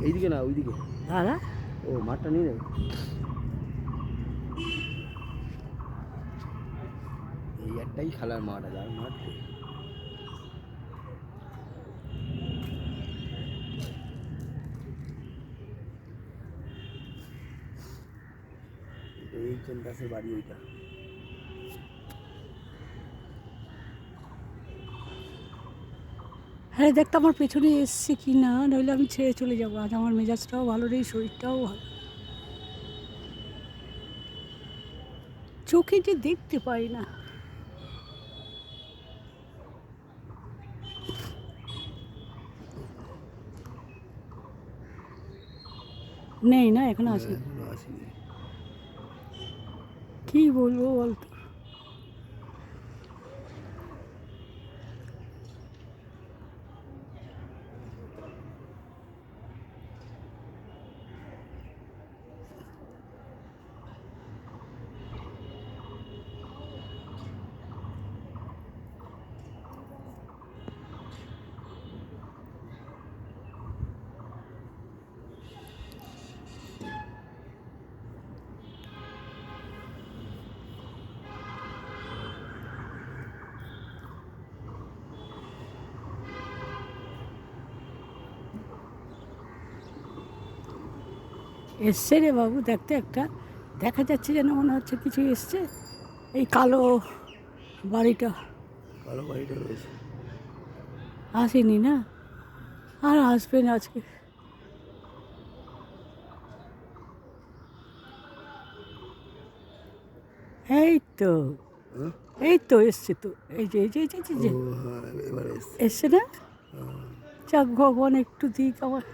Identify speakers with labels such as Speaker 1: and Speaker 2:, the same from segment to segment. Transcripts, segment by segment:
Speaker 1: এইদিকে না ওইদিকে।
Speaker 2: দাদা
Speaker 1: ও মাঠটা নিয়ে যাবে। এই একটাই খেলার মাঠ আছে, আর মাঠ নেই। এই দাসের বাড়ি ওইটা।
Speaker 2: হ্যাঁ দেখতে আমার পেছনে এসছে কি না, নইলে আমি ছেড়ে চলে যাবো। আজ আমার মেজাজটাও ভালো নেই, শরীরটাও ভালো। চোখে যে দেখতে পাই না। নেই না, এখনো আসেনি।
Speaker 1: এখনো আসেনি।
Speaker 2: কি বলবো বলতো। এসছে রে বাবু, দেখতে একটা দেখা যাচ্ছে যেন মনে হচ্ছে কিছু এসছে। এই কালো বাড়িটা।
Speaker 1: কালো বাড়িটা রয়েছে।
Speaker 2: আসেনি না, আর আসবে না আজকে। এই তো,
Speaker 1: হ্যাঁ?
Speaker 2: এই তো এসছে তো, এই যে এই যে এই যে এই যে
Speaker 1: ও হ্যাঁ, এবার এসছে।
Speaker 2: এসছে না। যাক ভগবান একটু দিক আমার।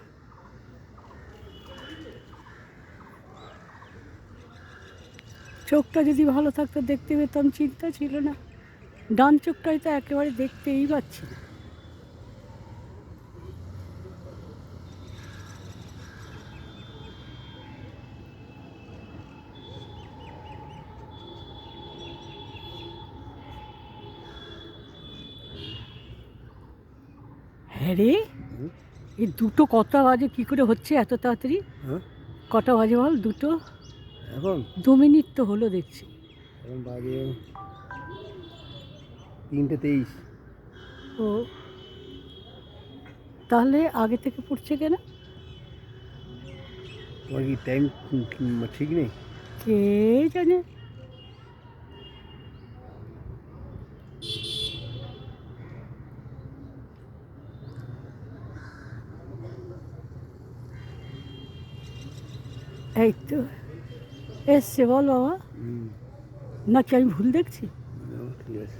Speaker 2: চোখটা যদি ভালো থাকতো দেখতে পেতাম, চিন্তা ছিল না। ডান চোখটাই তো একেবারে দেখতেই পাচ্ছি না। হ্যাঁ রে,
Speaker 1: হুম?
Speaker 2: এই দুটো কটা বাজে কী করে হচ্ছে এত তাড়াতাড়ি?
Speaker 1: হ্যাঁ
Speaker 2: কটা বাজে বল? দুটো
Speaker 1: এখন
Speaker 2: 2 মিনিট তো হলো দেখছি।
Speaker 1: এখন বাজে 3:23।
Speaker 2: ও, তাহলে আগে থেকে পড়ছে কেন?
Speaker 1: তোমার কি টাইম ঠিক নেই?
Speaker 2: কে জানে। এই তো এসছে, বল বাবা।
Speaker 1: হুম,
Speaker 2: নাকি আমি ভুল দেখছি?
Speaker 1: ঠিক আছে।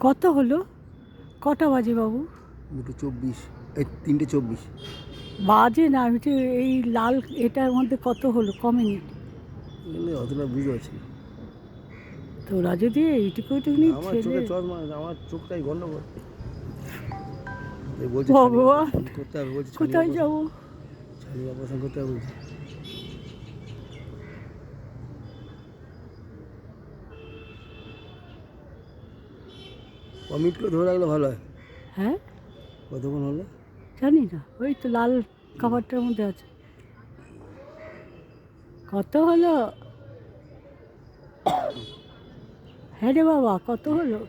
Speaker 2: কত হলো? কটা বাজে বাবু?
Speaker 1: 2:24, এই 3:24।
Speaker 2: বাজে না, আমি তো এই লাল এটার মধ্যে কত হলো ক মিনিট?
Speaker 1: এগুলো অতটা বুঝতে পারছি না।
Speaker 2: তোরা যদি এইটুকু
Speaker 1: আমার
Speaker 2: ছেলে।
Speaker 1: চোখে চশমা, আমার চোখটাই গন্ডগোল। বলছে
Speaker 2: ভগবান,
Speaker 1: করতে হবে, বলছে
Speaker 2: কোথায় যাবো?
Speaker 1: ছানি অপারেশন করতে হবে বলছে। কমিট করে ধরে রাখলে ভালো হয়।
Speaker 2: হ্যাঁ
Speaker 1: কতক্ষণ হলো?
Speaker 2: জানি না, ওই তো লাল খাবারটার মধ্যে আছে। কত হলো? হ্যাঁ রে বাবা, কত হলো?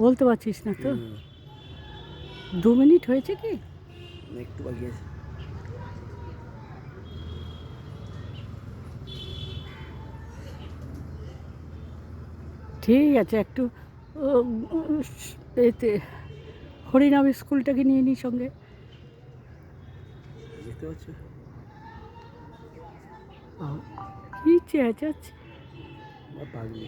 Speaker 2: বলতে পারছিস না তো? 2 মিনিট হয়েছে কি?
Speaker 1: একটু বাকি আছে।
Speaker 2: ঠিক আছে, একটু এতে হরিনাম স্কুলটাকে নিয়ে নিই সঙ্গে।
Speaker 1: বুঝতে পারছো?
Speaker 2: কি চেঁচাচ্ছে?
Speaker 1: পাগলি।